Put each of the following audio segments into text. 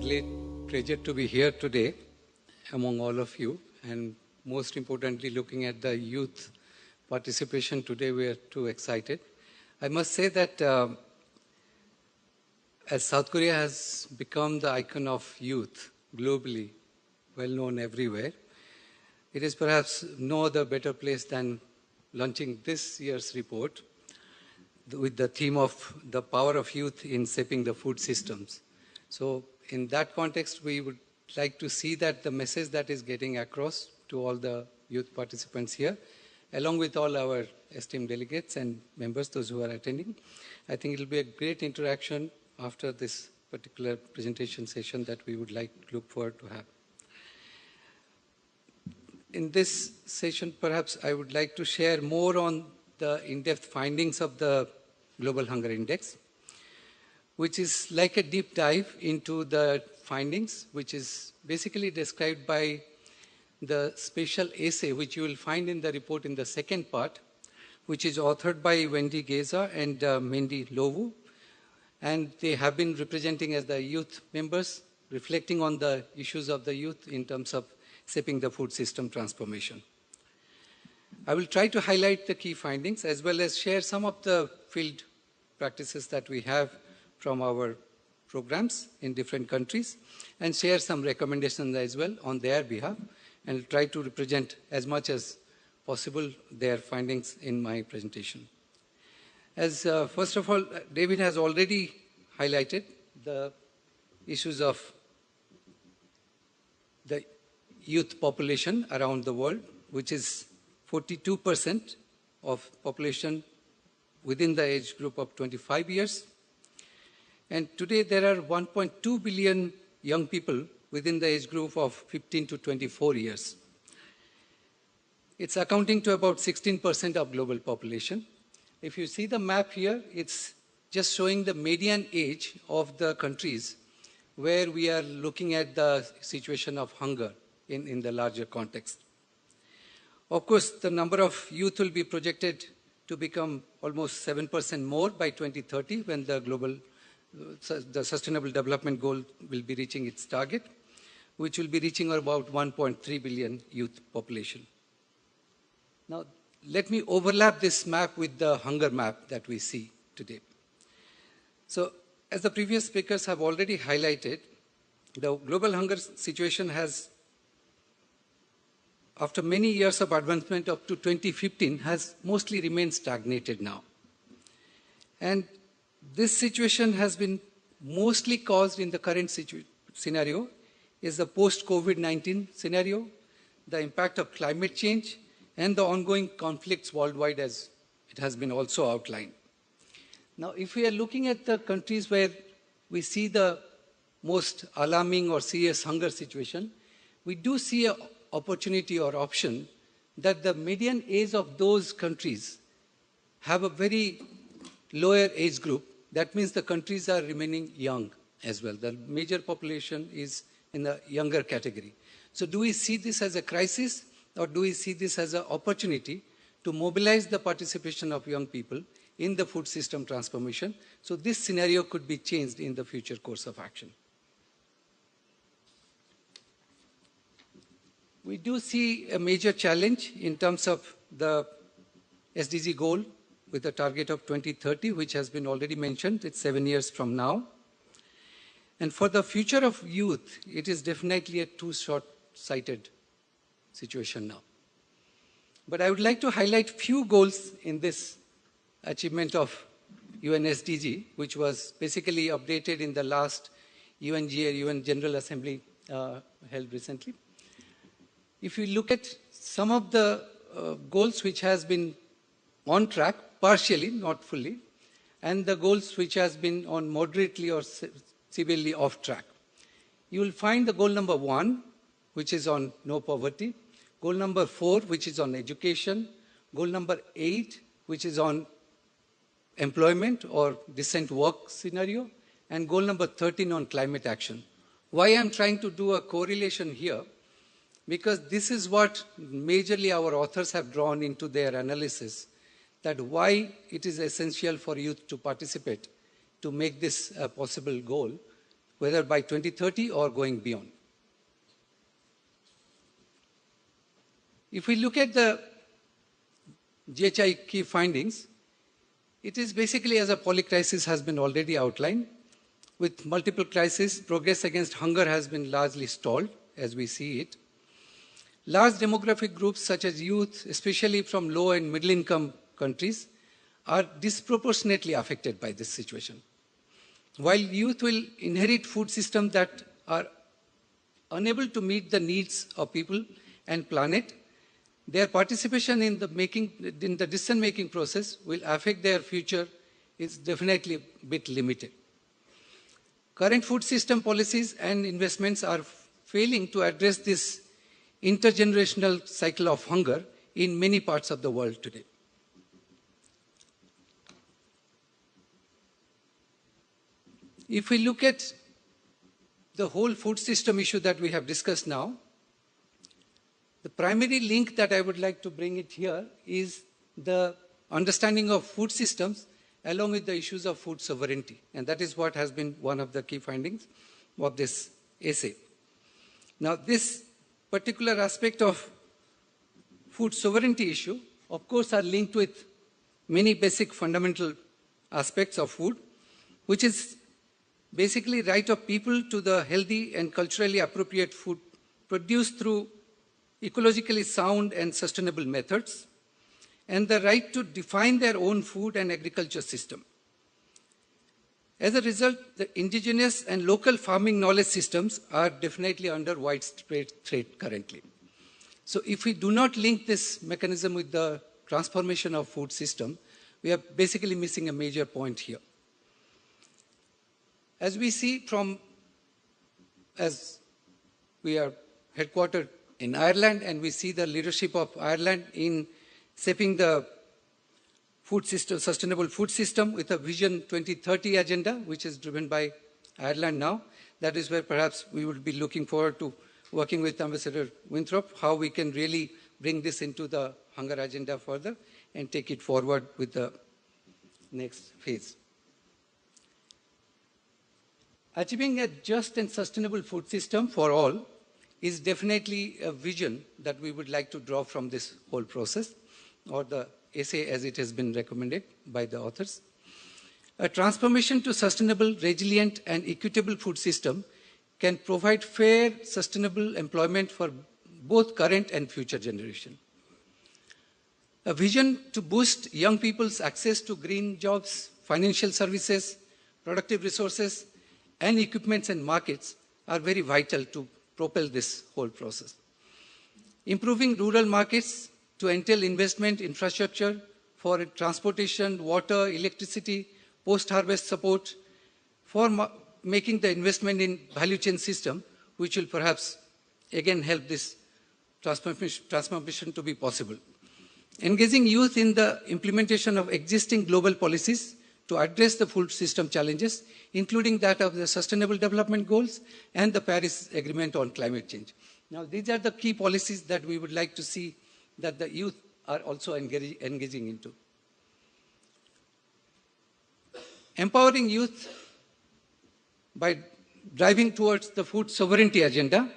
great pleasure to be here today among all of you, and most importantly, looking at the youth participation today, we are too excited. I must say that as South Korea has become the icon of youth globally, well known everywhere, it is perhaps no other better place than launching this year's report with the theme of the power of youth in shaping the food systems. So in that context, we would like to see that the message that is getting across to all the youth participants here, along with all our esteemed delegates and members, those who are attending. I think it will be a great interaction after this particular presentation session that we would look forward to have. In this session, perhaps I would like to share more on the in-depth findings of the Global Hunger Index, which is like a deep dive into the findings, which is basically described by the special essay, which you will find in the report in the second part, which is authored by Wendy Geza and Mendy Lowu. And they have been representing as the youth members, reflecting on the issues of the youth in terms of shaping the food system transformation. I will try to highlight the key findings as well as share some of the field practices that we have from our programs in different countries and share some recommendations as well on their behalf and try to represent as much as possible their findings in my presentation. As first of all, David has already highlighted the issues of the youth population around the world, which is 42% of population within the age group of 25 years. And today there are 1.2 billion young people within the age group of 15 to 24 years. It's accounting to about 16% of global population. If you see the map here, it's just showing the median age of the countries where we are looking at the situation of hunger in the larger context. Of course, the number of youth will be projected to become almost 7% more by 2030 when the Sustainable Development Goal will be reaching its target, which will be reaching about 1.3 billion youth population. Now, let me overlap this map with the hunger map that we see today. So, as the previous speakers have already highlighted, the global hunger situation has, after many years of advancement up to 2015, has mostly remained stagnated now. And this situation has been mostly caused in the current scenario is the post-COVID-19 scenario, the impact of climate change, and the ongoing conflicts worldwide as it has been also outlined. Now, if we are looking at the countries where we see the most alarming or serious hunger situation, we do see an opportunity or option that the median age of those countries have a very lower age group. That means the countries are remaining young as well. The major population is in the younger category. So do we see this as a crisis or do we see this as an opportunity to mobilize the participation of young people in the food system transformation? So this scenario could be changed in the future course of action. We do see a major challenge in terms of the SDG goal with a target of 2030, which has been already mentioned. It's 7 years from now. And for the future of youth, it is definitely a too short-sighted situation now. But I would like to highlight few goals in this achievement of UN SDG, which was basically updated in the last UNGA, UN General Assembly held recently. If you look at some of the goals which has been on track, partially, not fully, and the goals which has been on moderately or severely off track, you will find the goal number 1, which is on no poverty, goal number 4, which is on education, goal number 8, which is on employment or decent work scenario, and goal number 13 on climate action. Why I'm trying to do a correlation here? Because this is what majorly our authors have drawn into their analysis, that why it is essential for youth to participate to make this a possible goal, whether by 2030 or going beyond. If we look at the GHI key findings, it is basically as a polycrisis has been already outlined. With multiple crises, progress against hunger has been largely stalled as we see it. Large demographic groups such as youth, especially from low and middle income countries, are disproportionately affected by this situation. While youth will inherit food systems that are unable to meet the needs of people and planet, their participation in the decision-making process will affect their future is definitely a bit limited. Current food system policies and investments are failing to address this intergenerational cycle of hunger in many parts of the world today. If we look at the whole food system issue that we have discussed now, the primary link that I would like to bring it here is the understanding of food systems along with the issues of food sovereignty. And that is what has been one of the key findings of this essay. Now, this particular aspect of food sovereignty issue, of course, are linked with many basic fundamental aspects of food, which is basically right of people to the healthy and culturally appropriate food produced through ecologically sound and sustainable methods, and the right to define their own food and agriculture system. As a result, the indigenous and local farming knowledge systems are definitely under widespread threat currently. So if we do not link this mechanism with the transformation of food system, we are basically missing a major point here. As we see as we are headquartered in Ireland, and we see the leadership of Ireland in shaping the food system, sustainable food system with a Vision 2030 agenda, which is driven by Ireland now. That is where perhaps we would be looking forward to working with Ambassador Winthrop, how we can really bring this into the hunger agenda further and take it forward with the next phase. Achieving a just and sustainable food system for all is definitely a vision that we would like to draw from this whole process, or the essay as it has been recommended by the authors. A transformation to sustainable, resilient, and equitable food system can provide fair, sustainable employment for both current and future generations. A vision to boost young people's access to green jobs, financial services, productive resources, and equipments and markets are very vital to propel this whole process. Improving rural markets to entail investment infrastructure for transportation, water, electricity, post-harvest support, for making the investment in value chain system, which will perhaps again help this transformation to be possible. Engaging youth in the implementation of existing global policies to address the food system challenges, including that of the Sustainable Development Goals and the Paris Agreement on Climate Change. Now, these are the key policies that we would like to see that the youth are also engaging into. Empowering youth by driving towards the food sovereignty agenda,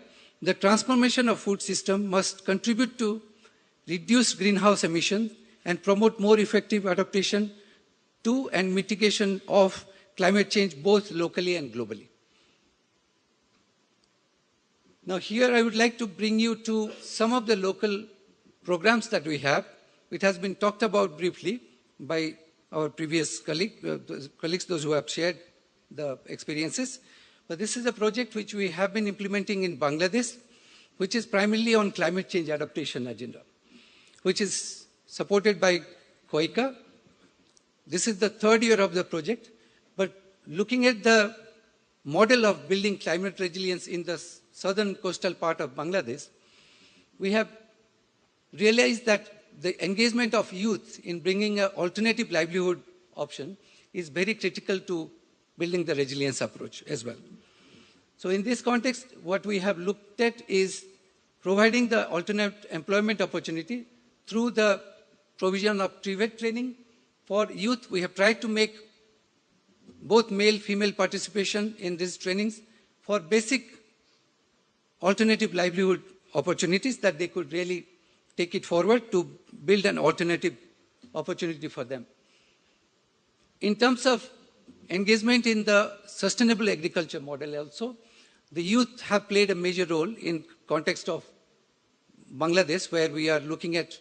the transformation of food system must contribute to reduce greenhouse emissions and promote more effective adaptation to and mitigation of climate change both locally and globally. Now here I would like to bring you to some of the local programs that we have. It has been talked about briefly by our previous colleagues, those who have shared the experiences. But this is a project which we have been implementing in Bangladesh, which is primarily on climate change adaptation agenda, which is supported by KOICA. This is the third year of the project, but looking at the model of building climate resilience in the southern coastal part of Bangladesh, we have realized that the engagement of youth in bringing an alternative livelihood option is very critical to building the resilience approach as well. So in this context, what we have looked at is providing the alternate employment opportunity through the provision of TVET training. For youth, we have tried to make both male-female participation in these trainings for basic alternative livelihood opportunities that they could really take it forward to build an alternative opportunity for them. In terms of engagement in the sustainable agriculture model also, the youth have played a major role in context of Bangladesh, where we are looking at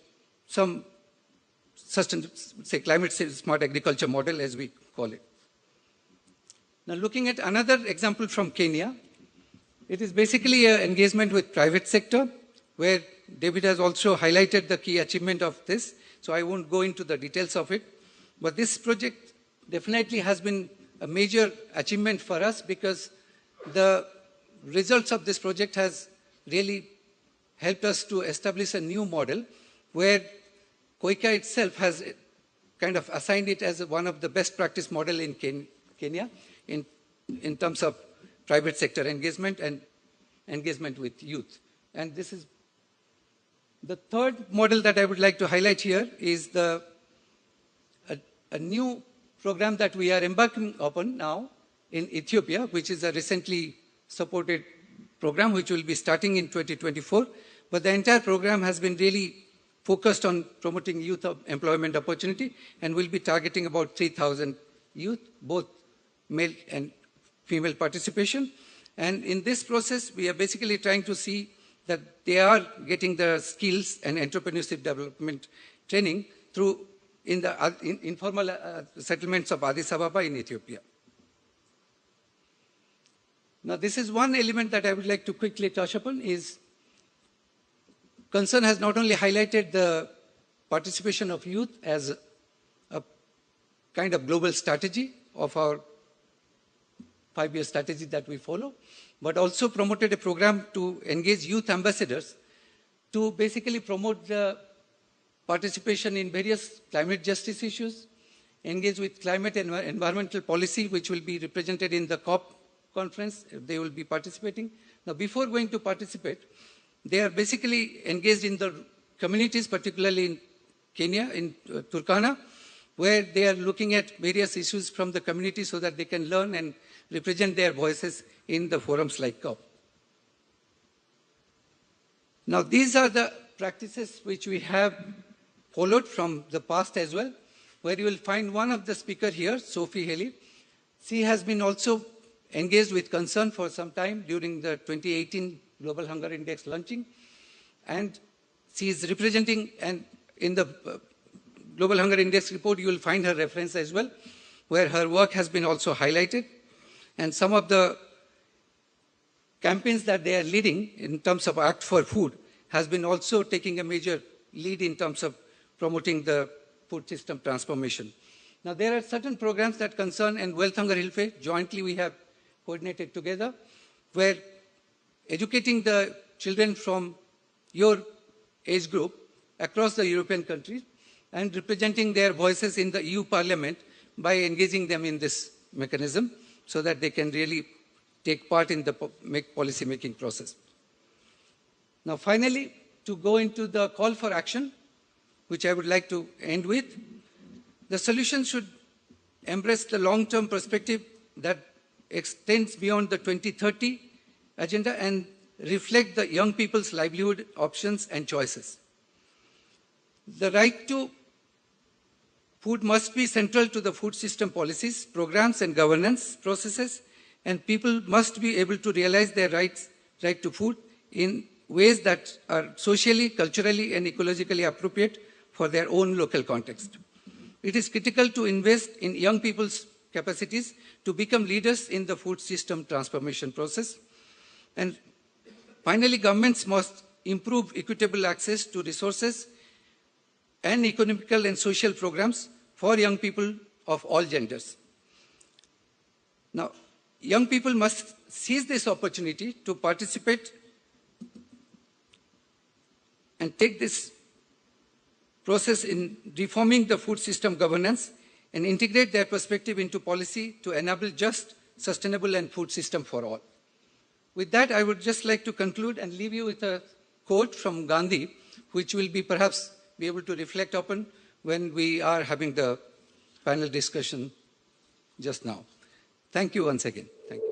some climate smart agriculture model, as we call it. Now, looking at another example from Kenya, it is basically an engagement with private sector, where David has also highlighted the key achievement of this, so I won't go into the details of it. But this project definitely has been a major achievement for us, because the results of this project has really helped us to establish a new model where KOICA itself has kind of assigned it as one of the best practice model in Kenya in terms of private sector engagement and engagement with youth. And this is the third model that I would like to highlight here is a new program that we are embarking upon now in Ethiopia, which is a recently supported program which will be starting in 2024. But the entire program has been really focused on promoting youth employment opportunity and will be targeting about 3,000 youth, both male and female participation. And in this process, we are basically trying to see that they are getting the skills and entrepreneurship development training through in the informal settlements of Addis Ababa in Ethiopia. Now, this is one element that I would like to quickly touch upon is Concern has not only highlighted the participation of youth as a kind of global strategy of our 5-year strategy that we follow, but also promoted a program to engage youth ambassadors to basically promote the participation in various climate justice issues, engage with climate and environmental policy, which will be represented in the COP conference. They will be participating. Now, before going to participate, they are basically engaged in the communities, particularly in Kenya, in Turkana, where they are looking at various issues from the community so that they can learn and represent their voices in the forums like COP. Now, these are the practices which we have followed from the past as well, where you will find one of the speakers here, Sophie Haley. She has been also engaged with Concern for some time during the 2018 Global Hunger Index launching, and she is representing, and in the Global Hunger Index report, you will find her reference as well, where her work has been also highlighted, and some of the campaigns that they are leading in terms of Act for Food has been also taking a major lead in terms of promoting the food system transformation. Now, there are certain programs that Concern and Wealth Hunger Hilfe jointly we have coordinated together, where educating the children from your age group across the European countries and representing their voices in the EU Parliament by engaging them in this mechanism so that they can really take part in the policy making process. Now, finally, to go into the call for action, which I would like to end with, the solution should embrace the long-term perspective that extends beyond the 2030 agenda and reflect the young people's livelihood options and choices. The right to food must be central to the food system policies, programs, and governance processes, and people must be able to realize their right to food in ways that are socially, culturally, and ecologically appropriate for their own local context. It is critical to invest in young people's capacities to become leaders in the food system transformation process. And finally, governments must improve equitable access to resources and economical and social programs for young people of all genders. Now, young people must seize this opportunity to participate and take this process in reforming the food system governance and integrate their perspective into policy to enable just, sustainable, and food system for all. With that, I would just like to conclude and leave you with a quote from Gandhi, which will be perhaps be able to reflect upon when we are having the panel discussion just now. Thank you once again. Thank you.